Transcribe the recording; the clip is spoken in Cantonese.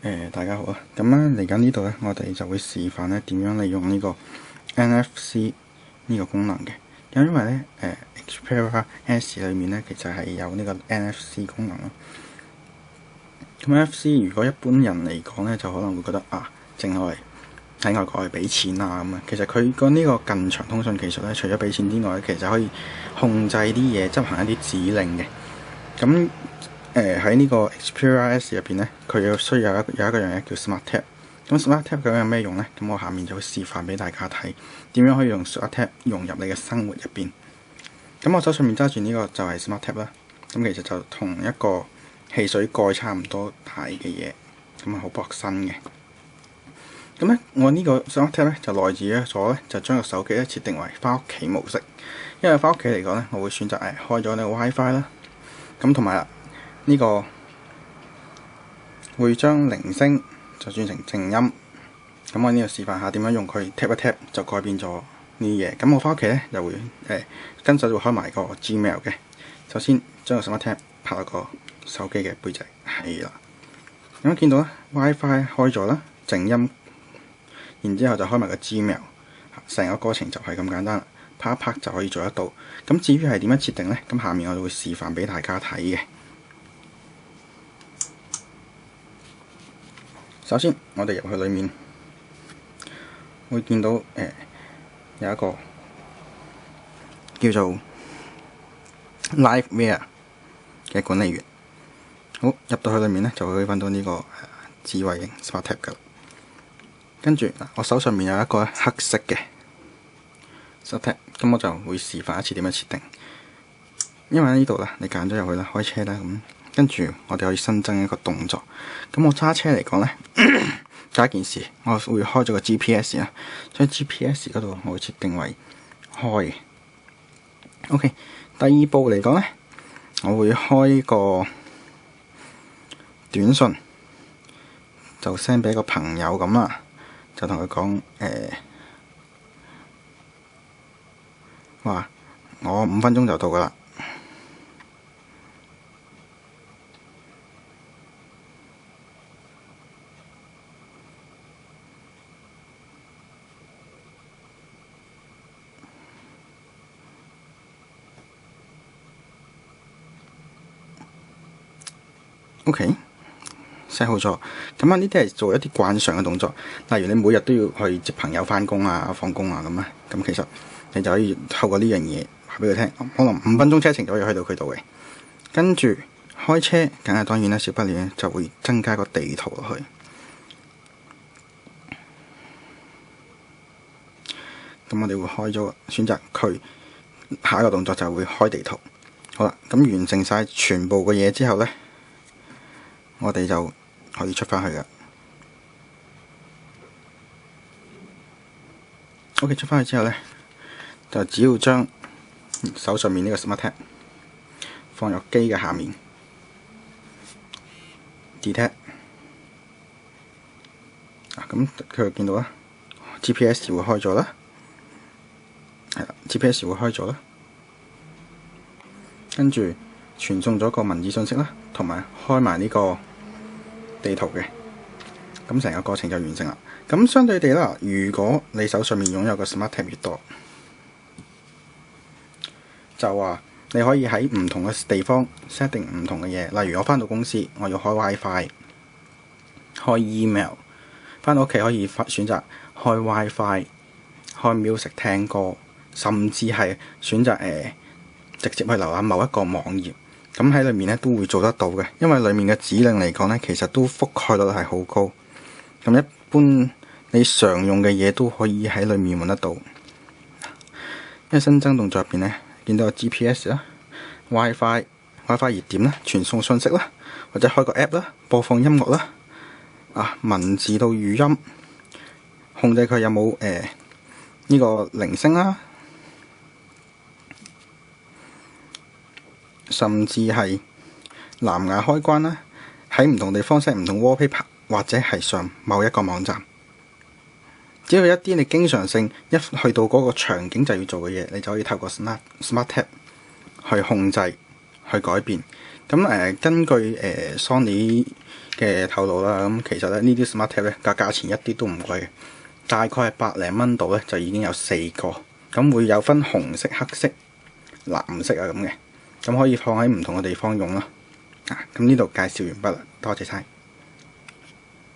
大家好啊！咁咧嚟緊呢度咧，我哋就會示範咧點樣利用呢個 NFC 呢個功能嘅。咁因為咧Xperia S 裏面咧其實係有呢個 NFC 功能咯。咁 NFC 如果一般人嚟講咧，就可能會覺得淨係喺外國係俾錢啊咁啊。其實佢個呢個近場通訊技術咧，除咗俾錢之外，其實可以控制啲嘢，執行一啲指令嘅。咁喺呢個 Xperia S 入邊咧，佢需要有一個樣嘢叫 Smart Tap。咁 Smart Tap 究竟有咩用咧？咁我下面就會示範俾大家睇，點樣可以用 Smart Tap 融入你嘅生活入邊。咁我手上面揸住呢個就係 Smart Tap 啦。咁其實就同一個汽水蓋差唔多大嘅嘢，咁好薄身嘅。咁咧，我呢個 Smart Tap 咧就來自咗咧，就將個手機咧設定為翻屋企模式。因為翻屋企嚟講咧，我會選擇開咗呢個 WiFi 啦。咁同埋呢個會將鈴聲就轉成靜音。咁我呢度示範下點樣用佢 tap 一 tap 就改變咗呢啲嘢。咁我翻屋企咧就會跟手就會開埋個 Gmail 嘅。首先將個 Smart Tap 拍落個手機嘅背脊，係啦。咁見到咧 WiFi 開咗啦，靜音，然之後就開埋個 Gmail， 成個過程就係咁簡單，拍一拍就可以做得到。咁至於係點樣設定呢？咁下面我就會示範俾大家睇嘅。首先我哋入去裏面會見到有一個叫做 LiveWire 嘅管理員。好，入到去裏面咧，就會揾到呢個智慧型 Smart Tap 噶。跟住我手上面有一個黑色嘅 Smart Tap，咁我就會示範一次點樣設定。因為呢度啦，你揀咗入去啦，開車啦咁。跟住我哋可以新增一個動作。咁我揸車嚟講呢，第一件事我會開咗個 GPS 啦，將 GPS 嗰度我會設定為開嘅。OK， 第二步嚟講呢，我會開個短信，就 send 俾個朋友咁啦，就同佢講話我5分鐘就到噶啦。OK， set 好咗。咁呢啲係做一啲慣常嘅動作，例如你每日都要去接朋友返工啊、放工啊咁啊。咁其實你就可以透過呢樣嘢話俾佢聽，可能5分鐘車程就可以去到佢度嘅。跟住開車，梗係當然啦，少不了就會增加個地圖落去。咁我哋會開咗，選擇佢下一個動作就會開地圖。好啦，咁完成晒全部嘅嘢之後呢，我哋就可以出返去㗎。OK， 出返去之後呢，就只要將手上面呢個 Smart Tap 放入機嘅下面 ，Detect。咁佢就見到啦 ，GPS 會開咗啦，係啦 ，GPS 會開咗啦，跟住傳送咗個文字信息啦，同埋開埋呢個地圖嘅，咁成個過程就完成啦。咁相對地啦，如果你手上面擁有個 Smart Tap 越多，就話你可以喺唔同嘅地方 set 定唔同嘅嘢。例如我返到公司，我要開 WiFi、開 email； 返到屋企可以選擇開 WiFi、開 music 聽歌，甚至係選擇直接去瀏覽某一個網頁。咁喺裏面咧都會做得到嘅，因為裏面嘅指令嚟講咧，其實都覆蓋率係好高。咁一般你常用嘅嘢都可以喺裏面揾得到。因為新增動作入邊咧，見到個 GPS 啦、WiFi 熱點啦、傳送信息啦，或者開個 app 啦、播放音樂啦、文字到語音，控制佢有冇呢個鈴聲啦。甚至係藍牙開關啦，喺唔同地方 set 唔同 wallpaper， 或者係上某一個網站。只要一啲你經常性一去到嗰個場景就要做嘅嘢，你就可以透過 Smart Tap 去控制、去改變。咁根據Sony 嘅透露啦，咁其實咧呢啲 Smart Tab 咧價錢一啲都唔貴嘅，大概係百零蚊度咧就已經有4個，咁會有分紅色、黑色、藍色啊咁嘅，咁可以放喺唔同嘅地方用咯。咁呢度介紹完畢啦，多謝晒。